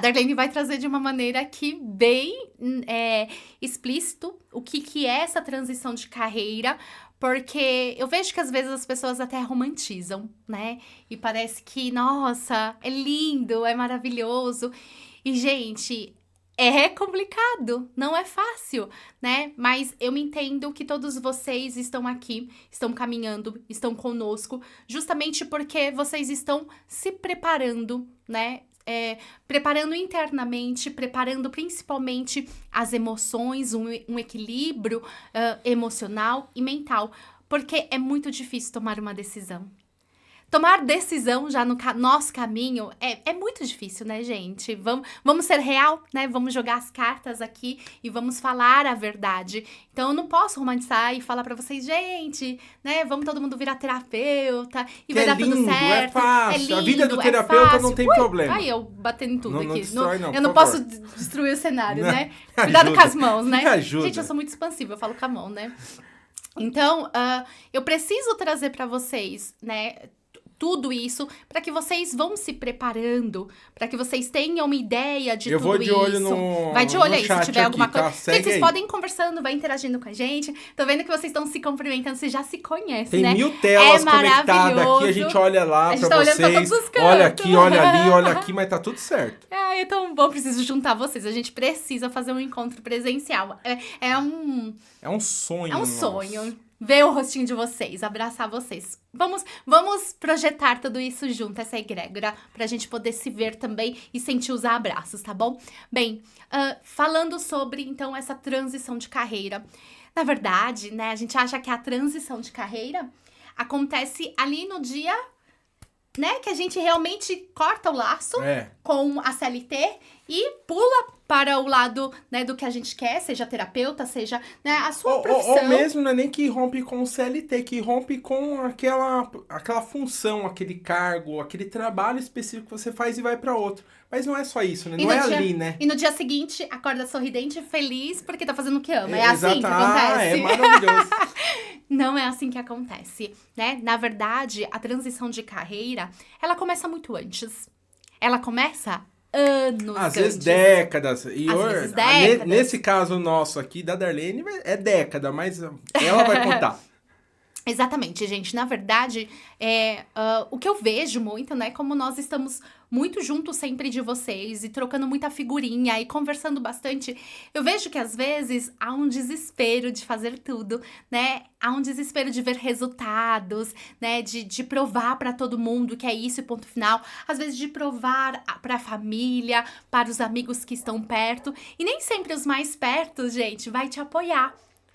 Darlene vai trazer de uma maneira aqui bem explícito o que é essa transição de carreira, porque eu vejo que às vezes as pessoas até romantizam, né? E parece que, nossa, é lindo, é maravilhoso. E, gente, é complicado, não é fácil, né? Mas eu entendo que todos vocês estão aqui, estão caminhando, estão conosco, justamente porque vocês estão se preparando, né? Preparando internamente, preparando principalmente as emoções, um equilíbrio emocional e mental, porque é muito difícil tomar uma decisão. Tomar decisão já no nosso caminho é muito difícil, né, gente? Vamos ser real, né? Vamos jogar as cartas aqui e vamos falar a verdade. Então, eu não posso romantizar e falar pra vocês, gente, né? Vamos todo mundo virar terapeuta e vai dar tudo certo. É fácil. É lindo, A vida do terapeuta não tem problema. Aí eu batendo em tudo não aqui. Destrói, não, eu não por posso favor. destruir o cenário, Não, né? me Cuidado ajuda. com as mãos, né? Me ajuda. Gente, eu sou muito expansiva, eu falo com a mão, né? Então, eu preciso trazer pra vocês, né, tudo isso, para que vocês vão se preparando, para que vocês tenham uma ideia de Eu tudo vou de olho isso. no Vai de olho no aí, se chat tiver alguma aqui, coisa. tá? Segue Gente, vocês aí. podem ir conversando, vai interagindo com a gente. Tô vendo que vocês estão se cumprimentando, vocês já se conhecem, Tem né? 1000 telas conectadas maravilhoso. aqui, a gente olha lá A gente pra tá olhando pra vocês. todos os cantos. Olha aqui, olha ali, olha aqui, mas tá tudo certo. Ai, é tão bom, preciso juntar vocês. A gente precisa fazer um encontro presencial. É um sonho. É um nosso. sonho. Ver o rostinho de vocês, abraçar vocês. Vamos projetar tudo isso junto, essa egrégora, pra gente poder se ver também e sentir os abraços, tá bom? Bem, falando sobre, então, essa transição de carreira. Na verdade, né, a gente acha que a transição de carreira acontece ali no dia, né, que a gente realmente corta o laço com a CLT e pula para o lado, né, do que a gente quer, seja terapeuta, seja, né, a sua profissão. Ou mesmo não é nem que rompe com o CLT, que rompe com aquela função, aquele cargo, aquele trabalho específico que você faz e vai para outro. Mas não é só isso, né? Não é ali, né? E no dia seguinte, acorda sorridente, feliz, porque tá fazendo o que ama. É assim que acontece. É maravilhoso. Não é assim que acontece, né? Na verdade, a transição de carreira, ela começa muito antes. Ela começa anos Às antes. vezes décadas. Vezes décadas. Nesse caso nosso aqui, da Darlene, é década, mas ela vai contar. Exatamente, gente. Na verdade, o que eu vejo muito, né? Como nós estamos muito juntos sempre de vocês e trocando muita figurinha e conversando bastante, eu vejo que às vezes há um desespero de fazer tudo, né? Há um desespero de ver resultados, né? De provar para todo mundo que é isso e ponto final. Às vezes de provar para a família, para os amigos que estão perto. E nem sempre os mais perto, gente, vai te apoiar.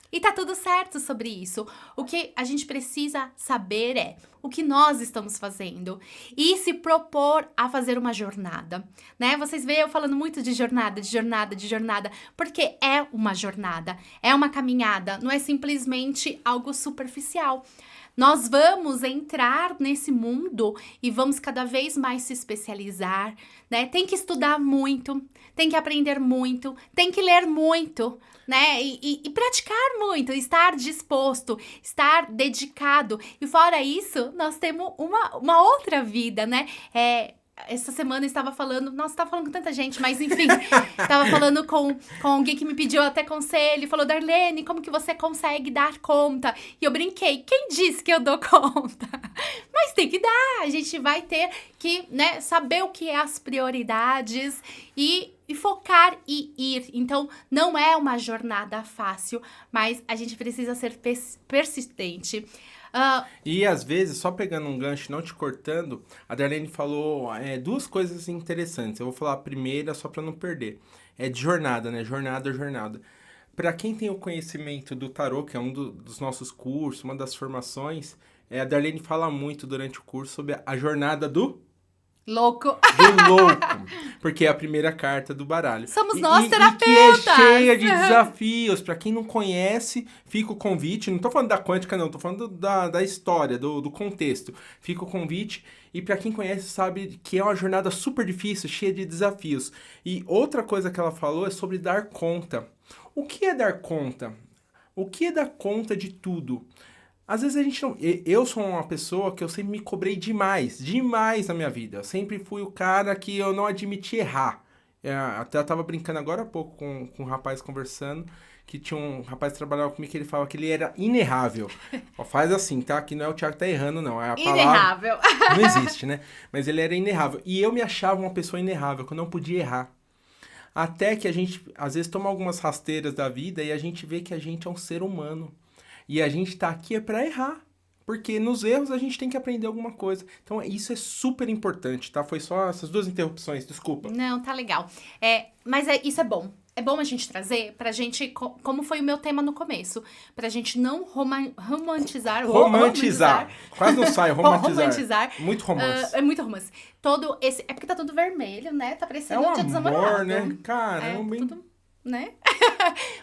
E tá tudo certo sobre isso. O que a gente precisa saber é o que nós estamos fazendo e se propor a fazer uma jornada, né? Vocês veem eu falando muito de jornada, porque é uma jornada, é uma caminhada, não é simplesmente algo superficial. Nós vamos entrar nesse mundo e vamos cada vez mais se especializar, né? Tem que estudar muito, tem que aprender muito, tem que ler muito, né? E praticar muito, estar disposto, estar dedicado. E fora isso, nós temos uma outra vida, né? Essa semana eu estava falando... Nossa, estava falando com tanta gente, mas enfim. Estava falando com alguém que me pediu até conselho. Falou, Darlene, como que você consegue dar conta? E eu brinquei. Quem disse que eu dou conta? Mas tem que dar. A gente vai ter que, né, saber o que é as prioridades e focar e ir. Então, não é uma jornada fácil, mas a gente precisa ser persistente. E às vezes, só pegando um gancho, não te cortando, a Darlene falou duas coisas interessantes. Eu vou falar a primeira só para não perder. É de jornada, né? Jornada. Para quem tem o conhecimento do tarô, que é um dos nossos cursos, uma das formações, a Darlene fala muito durante o curso sobre a jornada do louco. Porque é a primeira carta do baralho. Somos nós terapeutas. E que é cheia de desafios. Pra quem não conhece, fica o convite. Não tô falando da quântica, não. Tô falando da história, do contexto. Fica o convite. E pra quem conhece, sabe que é uma jornada super difícil, cheia de desafios. E outra coisa que ela falou é sobre dar conta. O que é dar conta? O que é dar conta de tudo? Às vezes a gente não... Eu sou uma pessoa que eu sempre me cobrei demais na minha vida. Eu sempre fui o cara que eu não admiti errar. até eu tava brincando agora há pouco com um rapaz conversando, que tinha um rapaz que trabalhava comigo que ele falava que ele era inerrável. Ó, faz assim, tá? Que não é o Thiago que tá errando, não. É a palavra... Inerrável. Não existe, né? Mas ele era inerrável. E eu me achava uma pessoa inerrável, que eu não podia errar. Até que a gente, às vezes, toma algumas rasteiras da vida e a gente vê que a gente é um ser humano. E a gente tá aqui é pra errar. Porque nos erros a gente tem que aprender alguma coisa. Então, isso é super importante, tá? Foi só essas 2 interrupções, desculpa. Não, tá legal. Mas isso é bom. É bom a gente trazer pra gente, como foi o meu tema no começo, pra gente não romantizar. Romantizar. Quase não sai, romantizar. Romantizar. Muito romance. É muito romance. Todo esse. É porque tá tudo vermelho, né? Tá parecendo É um Dia dos amor, Namorados. né? Caramba, hein? Tudo, né?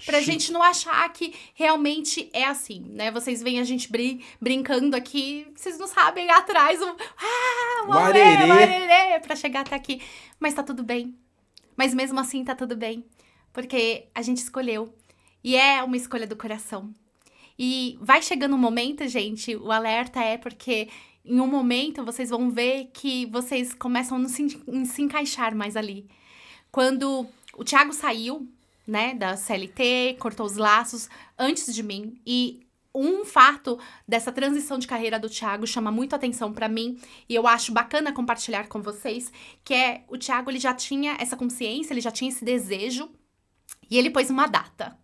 Pra gente não achar que realmente é assim, né? Vocês veem a gente brincando aqui, vocês não sabem atrás o arerê pra chegar até aqui. Mas tá tudo bem. Mas mesmo assim tá tudo bem. Porque a gente escolheu. E é uma escolha do coração. E vai chegando um momento, gente, o alerta é porque em um momento vocês vão ver que vocês começam a não se encaixar mais ali. Quando o Thiago saiu, né, da CLT, cortou os laços antes de mim. E um fato dessa transição de carreira do Thiago chama muito atenção pra mim. E eu acho bacana compartilhar com vocês, que é o Thiago, ele já tinha essa consciência, ele já tinha esse desejo. E ele pôs uma data.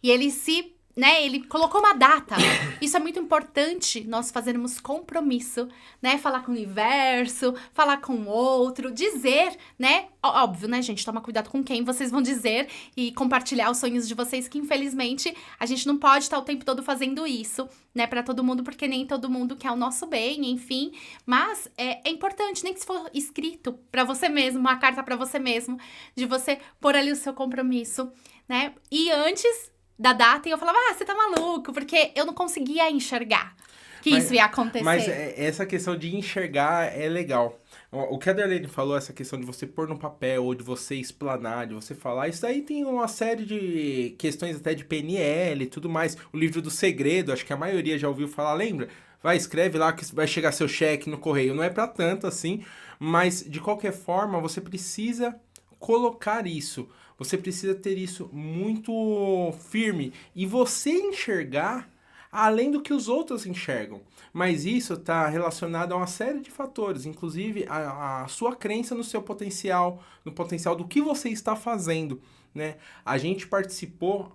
E ele colocou uma data. Isso é muito importante, nós fazermos compromisso, né? Falar com o universo, falar com o outro, dizer, né? Óbvio, né, gente? Toma cuidado com quem vocês vão dizer e compartilhar os sonhos de vocês, que infelizmente a gente não pode estar o tempo todo fazendo isso, né? Pra todo mundo, porque nem todo mundo quer o nosso bem, enfim. Mas é importante, nem que se for escrito pra você mesmo, uma carta pra você mesmo, de você pôr ali o seu compromisso, né? E antes da data, e eu falava, você tá maluco, porque eu não conseguia enxergar que isso ia acontecer. Mas essa questão de enxergar é legal. O que a Darlene falou, essa questão de você pôr no papel, ou de você explanar, de você falar, isso aí tem uma série de questões até de PNL e tudo mais. O livro do segredo, acho que a maioria já ouviu falar, lembra? Vai, escreve lá que vai chegar seu cheque no correio. Não é pra tanto assim, mas de qualquer forma, você precisa colocar isso. Você precisa ter isso muito firme e você enxergar além do que os outros enxergam. Mas isso está relacionado a uma série de fatores, inclusive a sua crença no seu potencial, no potencial do que você está fazendo, né? A gente participou,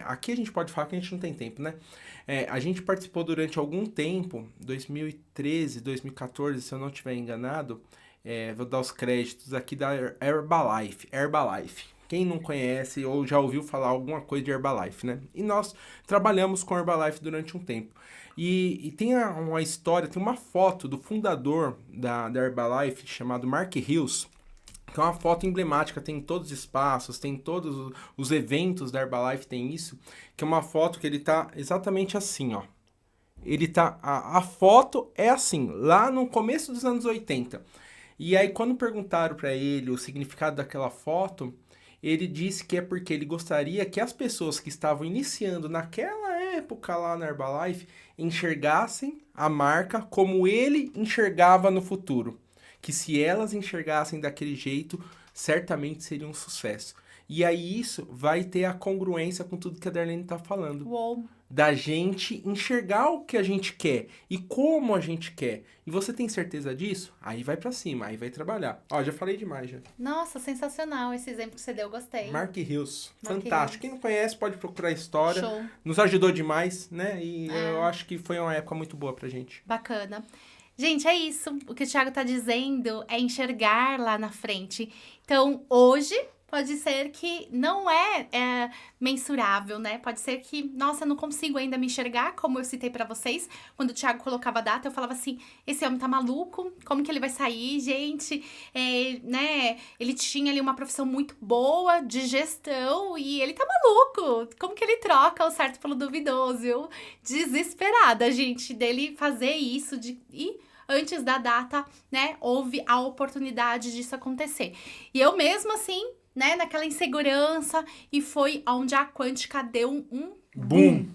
aqui a gente pode falar que a gente não tem tempo, né? A gente participou durante algum tempo, 2013, 2014, se eu não estiver enganado, vou dar os créditos aqui da Herbalife. Quem não conhece ou já ouviu falar alguma coisa de Herbalife, né? E nós trabalhamos com Herbalife durante um tempo. E tem uma história, tem uma foto do fundador da Herbalife, chamado Mark Hills, que é uma foto emblemática, tem em todos os espaços, tem em todos os eventos da Herbalife, tem isso, que é uma foto que ele tá exatamente assim, ó. Ele tá, a foto é assim, lá no começo dos anos 80. E aí, quando perguntaram para ele o significado daquela foto, ele disse que é porque ele gostaria que as pessoas que estavam iniciando naquela época lá na Herbalife enxergassem a marca como ele enxergava no futuro. Que se elas enxergassem daquele jeito, certamente seria um sucesso. E aí isso vai ter a congruência com tudo que a Darlene tá falando. Uou. Da gente enxergar o que a gente quer e como a gente quer. E você tem certeza disso? Aí vai pra cima, aí vai trabalhar. Ó, já falei demais, já. Nossa, sensacional esse exemplo que você deu, gostei. Mark Hills, Mark fantástico. Quem não conhece pode procurar a história. Show. Nos ajudou demais, né? E eu acho que foi uma época muito boa pra gente. Bacana. Gente, é isso. O que o Thiago tá dizendo é enxergar lá na frente. Então, hoje, pode ser que não é mensurável, né? Pode ser que, nossa, eu não consigo ainda me enxergar, como eu citei pra vocês. Quando o Thiago colocava a data, eu falava assim, esse homem tá maluco? Como que ele vai sair, gente? Né? Ele tinha ali uma profissão muito boa de gestão e ele tá maluco. Como que ele troca o certo pelo duvidoso? Eu desesperada, gente, dele fazer isso e antes da data, né, houve a oportunidade disso acontecer. E eu mesmo assim, né, naquela insegurança, e foi onde a Quântica deu um boom.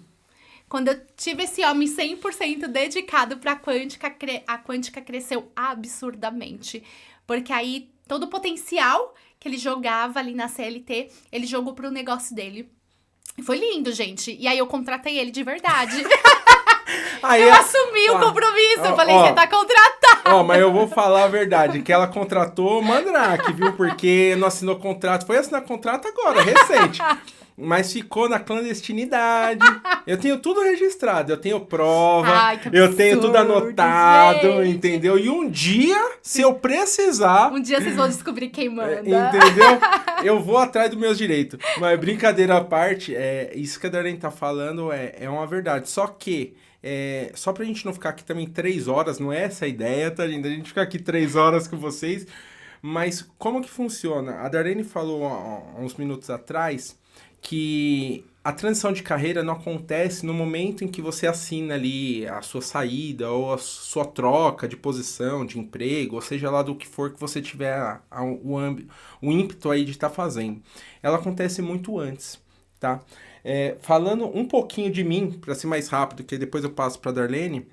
Quando eu tive esse homem 100% dedicado pra Quântica, a Quântica cresceu absurdamente. Porque aí todo o potencial que ele jogava ali na CLT, ele jogou pro negócio dele. E foi lindo, gente. E aí eu contratei ele de verdade. Eu assumi o compromisso. Eu falei, você tá contratado. Mas eu vou falar a verdade. Que ela contratou o Mandrake, viu? Porque não assinou contrato. Foi assinar contrato agora, recente. Mas ficou na clandestinidade. Eu tenho tudo registrado. Eu tenho prova. Ai, que absurdo, eu tenho tudo anotado, gente. entendeu? E um dia, se eu precisar... Um dia vocês vão descobrir quem manda. Entendeu? Eu vou atrás dos meus direitos. Mas brincadeira à parte, isso que a Darlene tá falando é uma verdade. Só que... só pra gente não ficar aqui também 3 horas, não é essa a ideia, tá, gente? A gente ficar aqui 3 horas com vocês. Mas como que funciona? A Darlene falou há uns minutos atrás que a transição de carreira não acontece no momento em que você assina ali a sua saída ou a sua troca de posição, de emprego, ou seja lá do que for que você tiver o ímpeto aí de estar fazendo. Ela acontece muito antes, tá? Falando um pouquinho de mim, para ser mais rápido, que depois eu passo para a Darlene,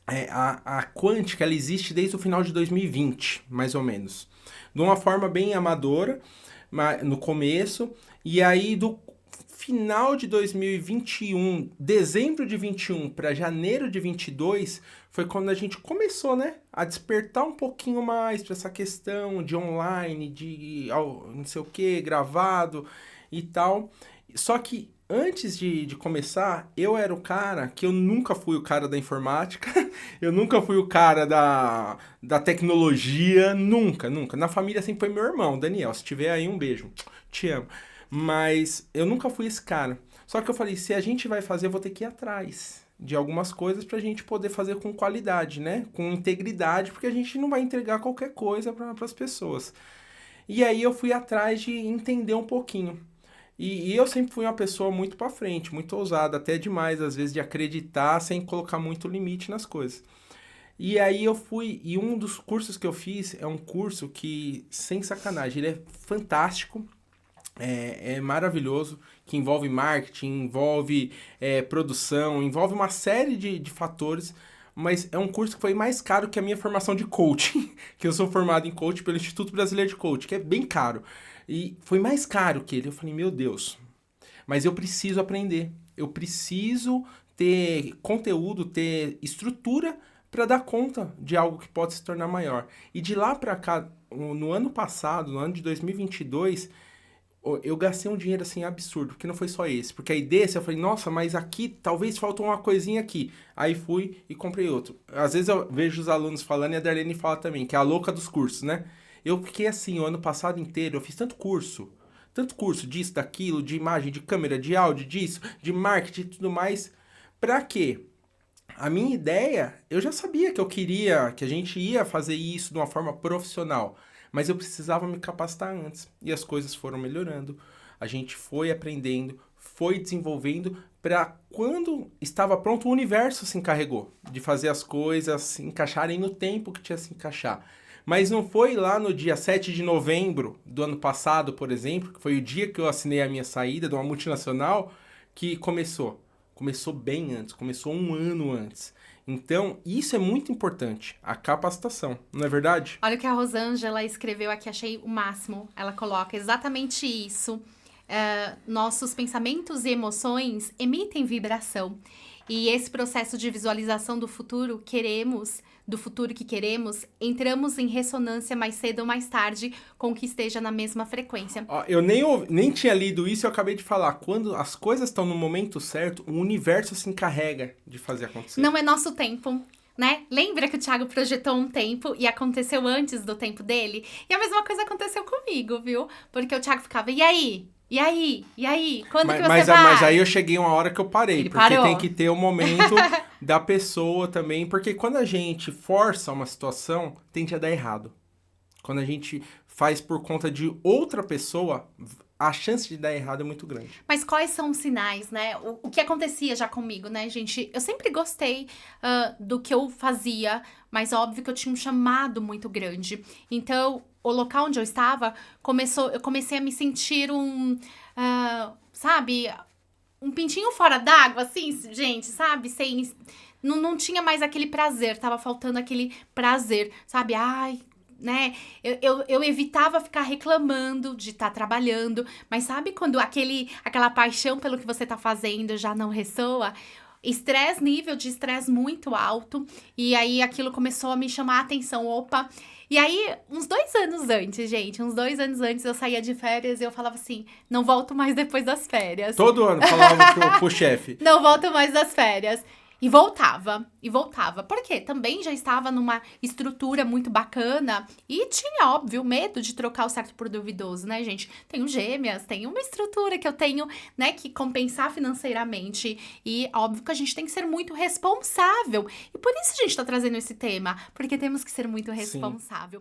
a Quântica ela existe desde o final de 2020, mais ou menos. De uma forma bem amadora, no começo, e aí do final de 2021, dezembro de 21 para janeiro de 22, foi quando a gente começou, né, a despertar um pouquinho mais para essa questão de online, de não sei o que, gravado e tal. Só que antes de começar, eu era o cara que eu nunca fui o cara da informática, eu nunca fui o cara da tecnologia, nunca. Na família sempre foi meu irmão, Daniel, se tiver aí um beijo, te amo. Mas eu nunca fui esse cara. Só que eu falei, se a gente vai fazer, eu vou ter que ir atrás de algumas coisas pra gente poder fazer com qualidade, né? Com integridade, porque a gente não vai entregar qualquer coisa para as pessoas. E aí eu fui atrás de entender um pouquinho. E eu sempre fui uma pessoa muito pra frente, muito ousada, até demais, às vezes, de acreditar sem colocar muito limite nas coisas. E aí eu fui, e um dos cursos que eu fiz é um curso que, sem sacanagem, ele é fantástico, é maravilhoso, que envolve marketing, envolve produção, envolve uma série de fatores, mas é um curso que foi mais caro que a minha formação de coaching, que eu sou formado em coaching pelo Instituto Brasileiro de Coaching, que é bem caro. E foi mais caro que ele. Eu falei, meu Deus, mas eu preciso aprender. Eu preciso ter conteúdo, ter estrutura para dar conta de algo que pode se tornar maior. E de lá para cá, no ano passado, no ano de 2022, eu gastei um dinheiro assim absurdo, porque não foi só esse. Porque aí desse eu falei, nossa, mas aqui talvez faltou uma coisinha aqui. Aí fui e comprei outro. Às vezes eu vejo os alunos falando e a Darlene fala também, que é a louca dos cursos, né? Eu fiquei assim, o ano passado inteiro, eu fiz tanto curso disso, daquilo, de imagem, de câmera, de áudio, disso, de marketing e tudo mais. Pra quê? A minha ideia, eu já sabia que eu queria, que a gente ia fazer isso de uma forma profissional, mas eu precisava me capacitar antes. E as coisas foram melhorando, a gente foi aprendendo, foi desenvolvendo, para quando estava pronto, o universo se encarregou de fazer as coisas se encaixarem no tempo que tinha que se encaixar. Mas não foi lá no dia 7 de novembro do ano passado, por exemplo, que foi o dia que eu assinei a minha saída de uma multinacional, que começou. Começou bem antes, começou um ano antes. Então, isso é muito importante, a capacitação, não é verdade? Olha o que a Rosângela escreveu aqui, achei o máximo. Ela coloca exatamente isso. Nossos pensamentos e emoções emitem vibração. E esse processo de visualização do futuro que queremos, entramos em ressonância mais cedo ou mais tarde com que esteja na mesma frequência. Eu nem tinha lido isso, eu acabei de falar. Quando as coisas estão no momento certo, o universo se encarrega de fazer acontecer. Não é nosso tempo, né? Lembra que o Thiago projetou um tempo e aconteceu antes do tempo dele? E a mesma coisa aconteceu comigo, viu? Porque o Thiago ficava, e aí? E aí? Quando que você vai? Mas aí eu cheguei uma hora que eu parei. Ele porque parou. Tem que ter o momento da pessoa também. Porque quando a gente força uma situação, tende a dar errado. Quando a gente faz por conta de outra pessoa, a chance de dar errado é muito grande. Mas quais são os sinais, né? O que acontecia já comigo, né, gente? Eu sempre gostei do que eu fazia, mas óbvio que eu tinha um chamado muito grande. Então, o local onde eu estava, eu comecei a me sentir sabe? Um pintinho fora d'água, assim, gente, sabe? Não tinha mais aquele prazer, tava faltando aquele prazer, sabe? Ai, né? Eu evitava ficar reclamando de estar trabalhando, mas sabe quando aquela paixão pelo que você tá fazendo já não ressoa? Estresse, nível de estresse muito alto, e aí aquilo começou a me chamar a atenção, opa. E aí, uns 2 anos antes, gente, uns 2 anos antes eu saía de férias e eu falava assim, não volto mais depois das férias. Todo ano falava pro chefe. Não volto mais das férias. E voltava. Por quê? Também já estava numa estrutura muito bacana e tinha, óbvio, medo de trocar o certo por duvidoso, né, gente? Tenho gêmeas, tenho uma estrutura que eu tenho, né, que compensar financeiramente. E óbvio que a gente tem que ser muito responsável. E por isso a gente tá trazendo esse tema, porque temos que ser muito responsável.